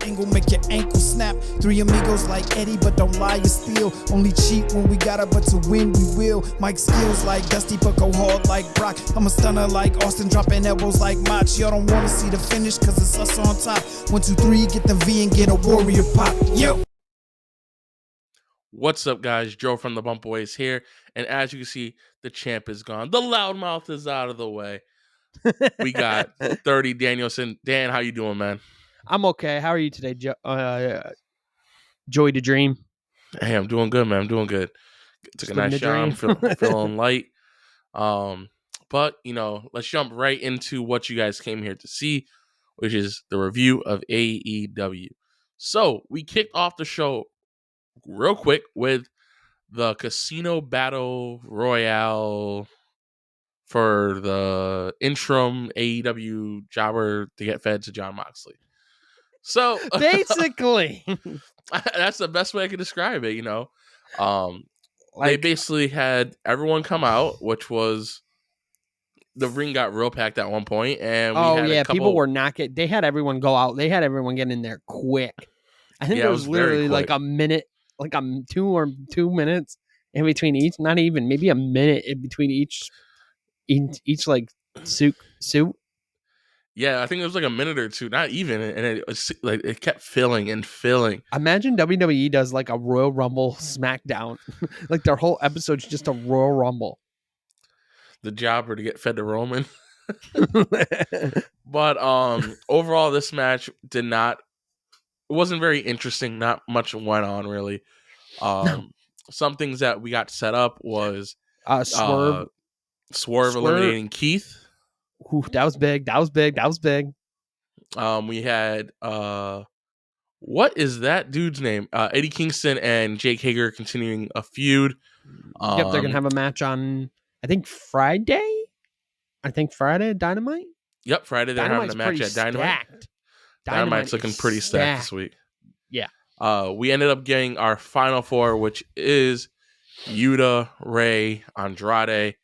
angle, make your ankle snap. Three amigos like Eddie, but don't lie, you steal. Only cheat when we gotta, but to win we will. Mike skills like Dusty, but go hard like Brock. I'm a stunner like Austin, dropping elbows like Mach. Y'all don't wanna see the finish, cause it's us on top. 1, 2, 3, get the V and get a warrior pop. Yo! What's up, guys? Joe from the Bump Boys here. And as you can see, the champ is gone. The loudmouth is out of the way. We got 30 Danielson. Dan, how you doing, man? I'm okay. How are you today, Joy to Dream? Hey, I'm doing good, man. I'm doing good. Took a nice shower. Feeling light. But, let's jump right into what you guys came here to see, which is the review of AEW. So, we kicked off the show real quick with the Casino Battle Royale for the interim AEW jobber to get fed to Jon Moxley. So basically, that's the best way I could describe it. They basically had everyone come out, which was the ring got real packed at one point, and people were not getting. They had everyone go out. They had everyone get in there quick. I think it was literally like a minute. Like 2 minutes in between each, not even, maybe a minute in between each like suit. Yeah, I think it was like a minute or two, not even, and it was like it kept filling and filling. Imagine WWE does like a Royal Rumble SmackDown, like their whole episode's just a Royal Rumble. The jobber to get fed to Roman. But overall, this match wasn't very interesting. Not much went on, really. Some things that we got set up was Swerve eliminating Keith. Ooh, that was big. We had what is that dude's name? Eddie Kingston and Jake Hager continuing a feud. Yep, they're gonna have a match on Friday Dynamite. Yep, Friday they're having a match at Dynamite. Dynamite's looking pretty stacked this week. Yeah. We ended up getting our final four, which is Yuta, Ray, Andrade,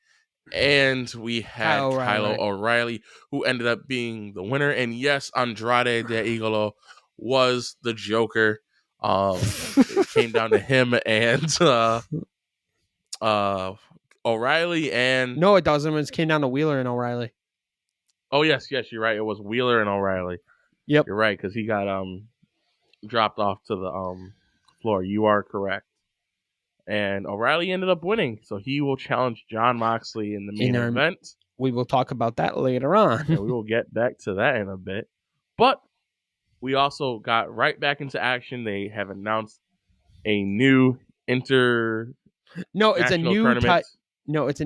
and we had Kyle O'Reilly, who ended up being the winner. And yes, Andrade de Igolo was the Joker. It came down to him and O'Reilly and... No, it doesn't. It came down to Wheeler and O'Reilly. Oh, yes, you're right. It was Wheeler and O'Reilly. Yep. You're right, because he got dropped off to the floor. You are correct. And O'Reilly ended up winning, so he will challenge Jon Moxley in the main event. We will talk about that later on. And we will get back to that in a bit. But we also got right back into action. They have announced a new it's a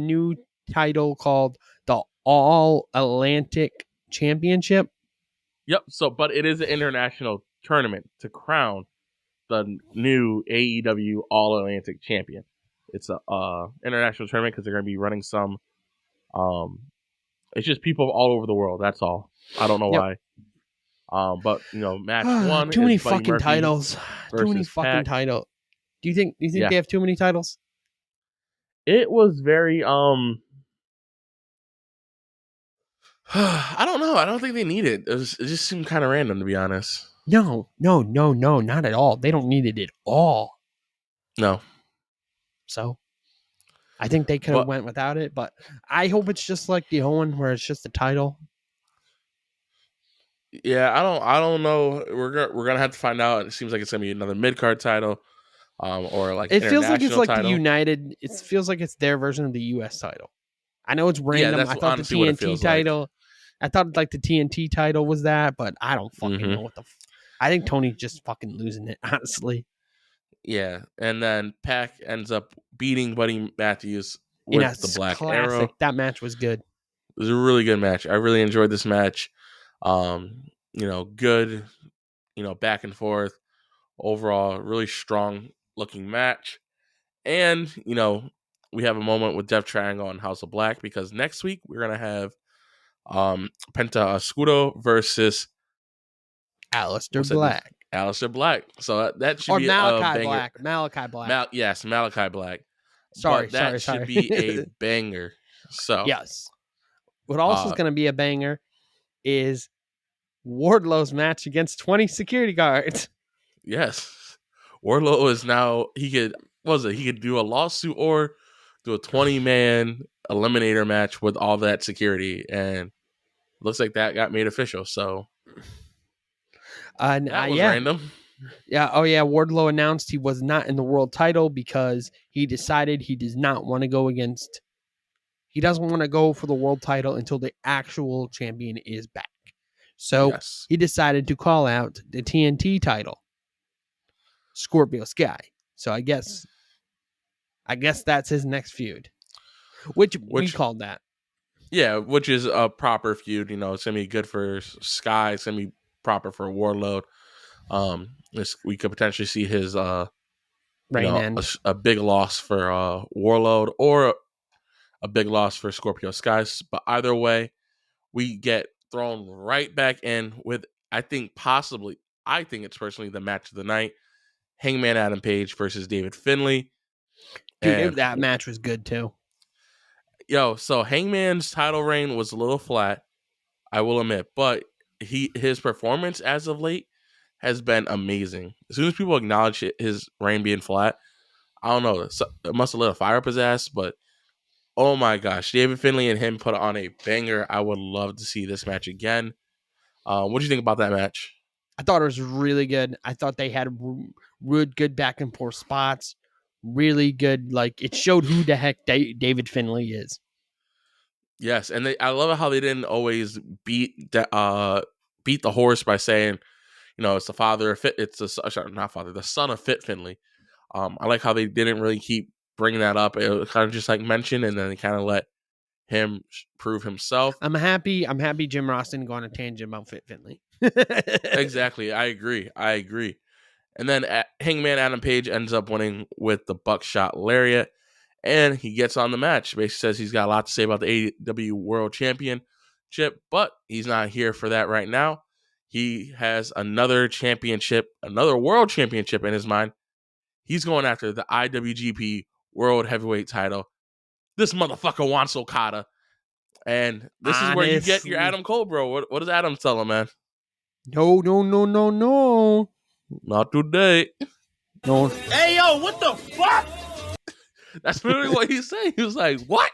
new title called the All Atlantic Championship. Yep. But it is an international tournament to crown the new AEW All Atlantic Champion. It's a international tournament because they're going to be running some. It's just people all over the world. That's all. I don't know why. But match one. Too many fucking titles. Too many fucking titles. Do you think they have too many titles? It was very I don't know. I don't think they need it. It just seemed kind of random, to be honest. No, not at all. They don't need it at all. No. So, I think they could have went without it, but I hope it's just like the Owen, where it's just a title. Yeah, I don't know. We're gonna have to find out. It seems like it's gonna be another mid-card title, or like it feels like it's like title. the United. It feels like it's their version of the U.S. title. I know it's random. I thought the TNT title. I thought like the TNT title was that, but I don't fucking know what the. I think Tony's just fucking losing it, honestly. Yeah, and then Pac ends up beating Buddy Matthews with the Black Arrow. That match was good. It was a really good match. I really enjoyed this match. Good, back and forth. Overall, really strong looking match. And, we have a moment with Death Triangle and House of Black because next week we're going to have Penta Oscuro versus Aleister Black. Aleister Black. So that should be Malachi a Black. Malachi Black. Yes, Malachi Black. Sorry. Should be a banger. So yes. What also is going to be a banger is Wardlow's match against 20 security guards. Yes. Wardlow is now, he could do a lawsuit or do a 20-man eliminator match with all that security, and looks like that got made official. So that was random. Yeah. Oh yeah. Wardlow announced he was not in the world title because he decided he does not want to go against. He doesn't want to go for the world title until the actual champion is back. So he decided to call out the TNT title, Scorpio Sky. So I guess that's his next feud, which we called that. Yeah, which is a proper feud. It's gonna be good for Sky. It's gonna be proper for Warlord. We could potentially see his reign end. A big loss for Warlord or a big loss for Scorpio Skies. But either way, we get thrown right back in with, I think it's personally the match of the night. Hangman Adam Page versus David Finlay. Dude, that match was good too. So Hangman's title reign was a little flat, I will admit, but his performance as of late has been amazing. As soon as people acknowledge his reign being flat, I don't know, it must have lit a fire up his ass, but oh my gosh, David Finlay and him put on a banger. I would love to see this match again. What do you think about that match? I thought it was really good. I thought they had really good back and forth spots. Really good. Like, it showed who the heck David Finlay is. Yes, and I love how they didn't always beat the horse by saying, it's the father of Fit. It's the son of Fit Finlay. I like how they didn't really keep bringing that up. It was kind of just like mentioned, and then they kind of let him prove himself. I'm happy Jim Ross didn't go on a tangent about Fit Finlay. Exactly. I agree. And then Hangman Adam Page ends up winning with the buckshot lariat, and he gets on the match. Basically says he's got a lot to say about the AEW World Championship, but he's not here for that right now. He has another World Championship in his mind. He's going after the IWGP World Heavyweight title. This motherfucker wants Okada. And this is where you get your Adam Cole, bro. What does Adam tell him, man? No. Not today. No. Hey, yo, what the fuck? That's literally what he said. He was like, what?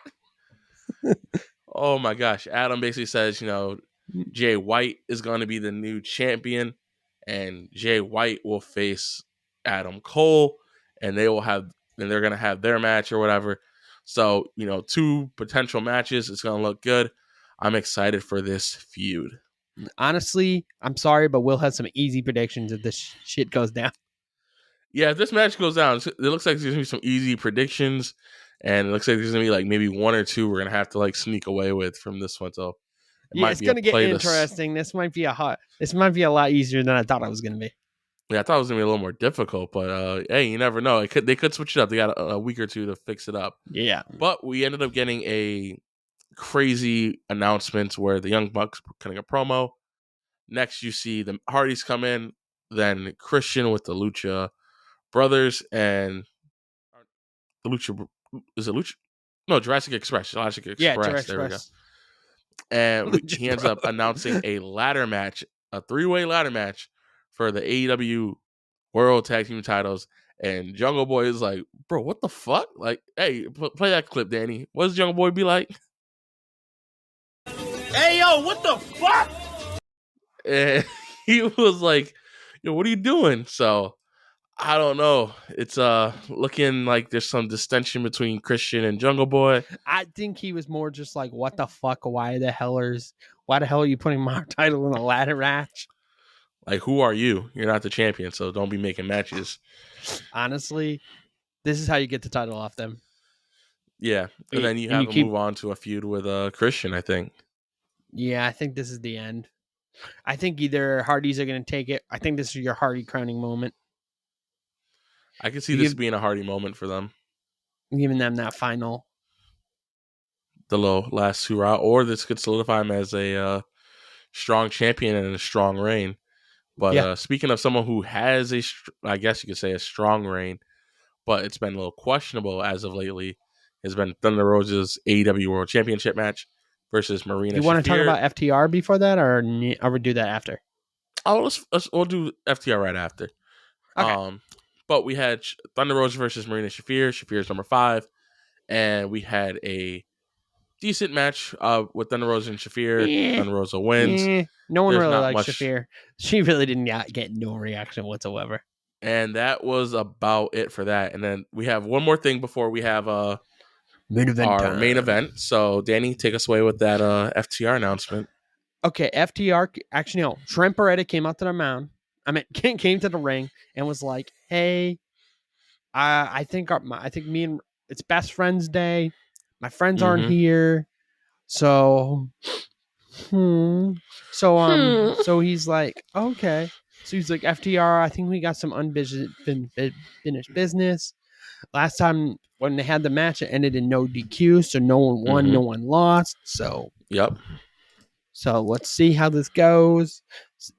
Oh, my gosh. Adam basically says, Jay White is going to be the new champion, and Jay White will face Adam Cole, and they're going to have their match or whatever. So, 2 potential matches. It's going to look good. I'm excited for this feud. Honestly, I'm sorry, but Will has some easy predictions if this shit goes down. Yeah, if this match goes down, it looks like there's going to be some easy predictions, and it looks like there's going to be like maybe 1 or 2 we're going to have to like sneak away with from this one. So it's going to get interesting. This might be a lot easier than I thought it was going to be. Yeah, I thought it was going to be a little more difficult, but hey, you never know. They could switch it up. They got a week or 2 to fix it up. Yeah. But we ended up getting a crazy announcement where the Young Bucks were cutting a promo. Next, you see the Hardys come in, then Christian with the Lucha Brothers and the Lucha. Is it Lucha? No, Jurassic Express. Jurassic Express. Yeah, Jurassic there Express. We go. And he ends up announcing a ladder match, a 3-way ladder match for the AEW World Tag Team titles. And Jungle Boy is like, bro, what the fuck? Like, hey, play that clip, Danny. What does Jungle Boy be like? Hey, yo, what the fuck? And he was like, yo, what are you doing? So I don't know. It's looking like there's some distension between Christian and Jungle Boy. I think he was more just like, what the fuck? Why the hell are you putting my title in a ladder match? Like, who are you? You're not the champion, so don't be making matches. Honestly, this is how you get the title off them. Yeah, and then you have to move on to a feud with Christian, I think. Yeah, I think this is the end. I think either Hardys are going to take it. I think this is your Hardy crowning moment. I can see this being a Hardy moment for them. Giving them that final. The last hurrah. Or this could solidify him as a strong champion and a strong reign. But speaking of someone who has I guess you could say a strong reign, but it's been a little questionable as of lately, has been Thunder Rosa's AEW World Championship match. versus Marina. You want to talk about FTR before that, or we do that after? Oh, we'll do FTR right after. Okay. But we had Thunder Rosa versus Marina Shafir. Shafir's number 5, and we had a decent match with Thunder Rosa and Shafir. Thunder Rosa wins. No one really likes Shafir. She really didn't get no reaction whatsoever. And that was about it for that. And then we have one more thing before we have main event. So, Danny, take us away with that FTR announcement. Okay, FTR. Actually, no. Trent Beretta came out to the mound. Came to the ring and was like, "Hey, I think it's best friends day. My friends aren't here, so so he's like, okay. So he's like, FTR, I think we got some unfinished business. Last time when they had the match, it ended in no DQ, so no one won, no one lost. So So let's see how this goes."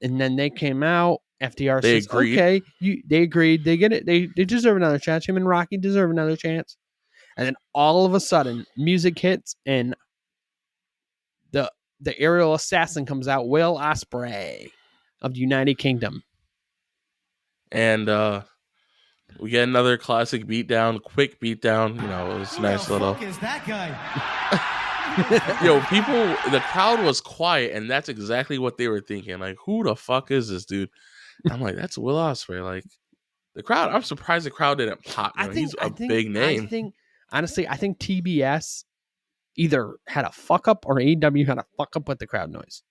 And then they came out. FTR says, agreed. Okay, they agreed. They get it. They deserve another chance. Him and Rocky deserve another chance. And then all of a sudden, music hits and the aerial assassin comes out, Will Ospreay of the United Kingdom. And we get another classic beatdown, quick beatdown. It was nice little. Who the fuck is that guy? The crowd was quiet, and that's exactly what they were thinking. Like, who the fuck is this dude? I'm like, that's Will Ospreay. Like, the crowd, I'm surprised the crowd didn't pop. He's a big name. Honestly, I think TBS either had a fuck up or AEW had a fuck up with the crowd noise.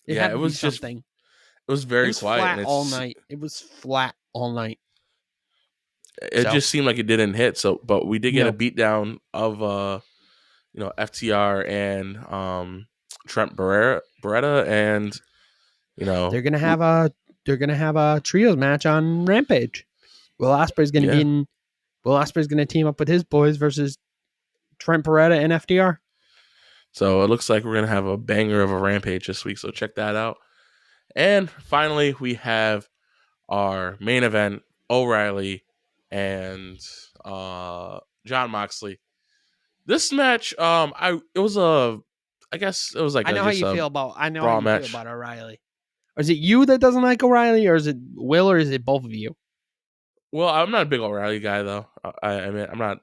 It was just something. It was very quiet. Flat all night. It was flat all night. It just seemed like it didn't hit. But we did get a beatdown of FTR and Trent Beretta, and they're gonna have a trios match on Rampage. Will Ospreay's gonna team up with his boys versus Trent Beretta and FTR. So it looks like we're gonna have a banger of a Rampage this week. So check that out. And finally, we have our main event: O'Reilly and Jon Moxley. This match, I guess it was like I know how you feel about O'Reilly. Or is it you that doesn't like O'Reilly, or is it Will, or is it both of you? Well, I'm not a big O'Reilly guy though. I mean, I'm not.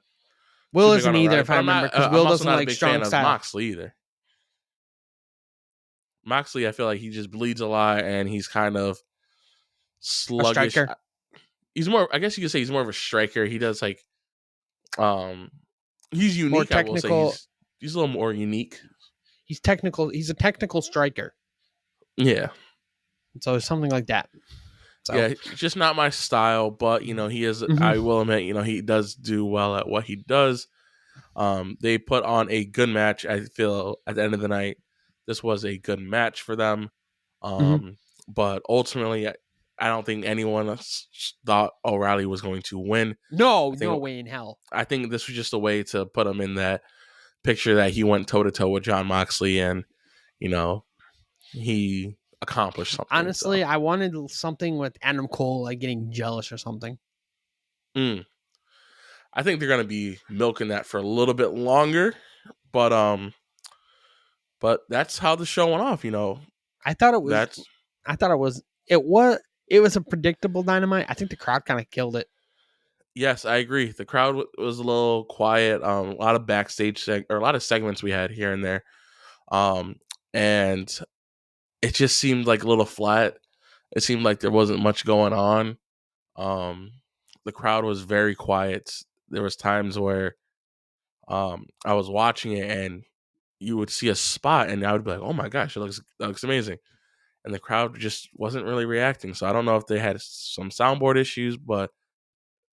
Will isn't either, if I remember, because Will doesn't like strong style. Moxley either. Moxley, I feel like he just bleeds a lot, and he's kind of sluggish. He's more. I guess you could say he's more of a striker. He does like, he's unique. More technical. I will say he's a little more unique. He's technical. He's a technical striker. Yeah. So something like that. So. Yeah, just not my style, but he is. I will admit, he does do well at what he does. They put on a good match. I feel at the end of the night, this was a good match for them. But ultimately, I don't think anyone thought O'Reilly was going to win. No way in hell. I think this was just a way to put him in that picture that he went toe to toe with Jon Moxley, and he accomplished something. Honestly, I wanted something with Adam Cole like getting jealous or something. I think they're gonna be milking that for a little bit longer, but that's how the show went off. I thought it was a predictable Dynamite. I think the crowd kind of killed it. Yes, I agree. The crowd was a little quiet. A lot of backstage or a lot of segments we had here and there, and it just seemed like a little flat. It seemed like there wasn't much going on. The crowd was very quiet. There was times where I was watching it and you would see a spot and I would be like, oh my gosh, that looks amazing. And the crowd just wasn't really reacting. So I don't know if they had some soundboard issues, but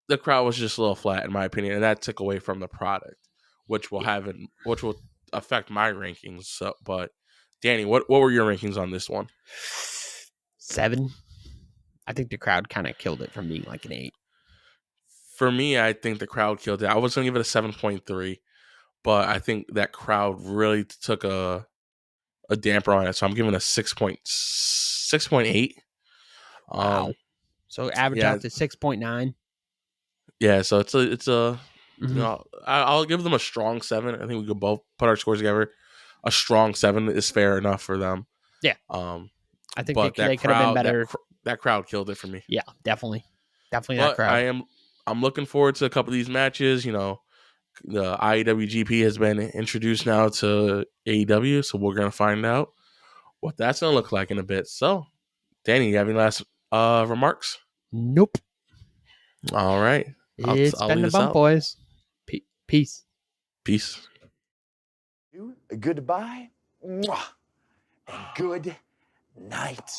the crowd was just a little flat in my opinion. And that took away from the product, which will affect my rankings. So, but Danny, what were your rankings on this one? 7. I think the crowd kind of killed it from being like an 8. For me, I think the crowd killed it. I was going to give it a 7.3, but I think that crowd really took a damper on it. So I'm giving it a 6.8. Wow. So average out to 6.9. Yeah, so it's a I'll give them a strong 7. I think we could both put our scores together. a strong 7 is fair enough for them. Yeah. I think they could have been better. That crowd killed it for me. Yeah, definitely But that crowd. I'm looking forward to a couple of these matches. You know, the IEWGP has been introduced now to AEW, so we're gonna find out what that's gonna look like in a bit. So, Danny, you have any last remarks? Nope. All right. It's been the bump, boys. Peace. Peace. Goodbye. Mwah. And good night.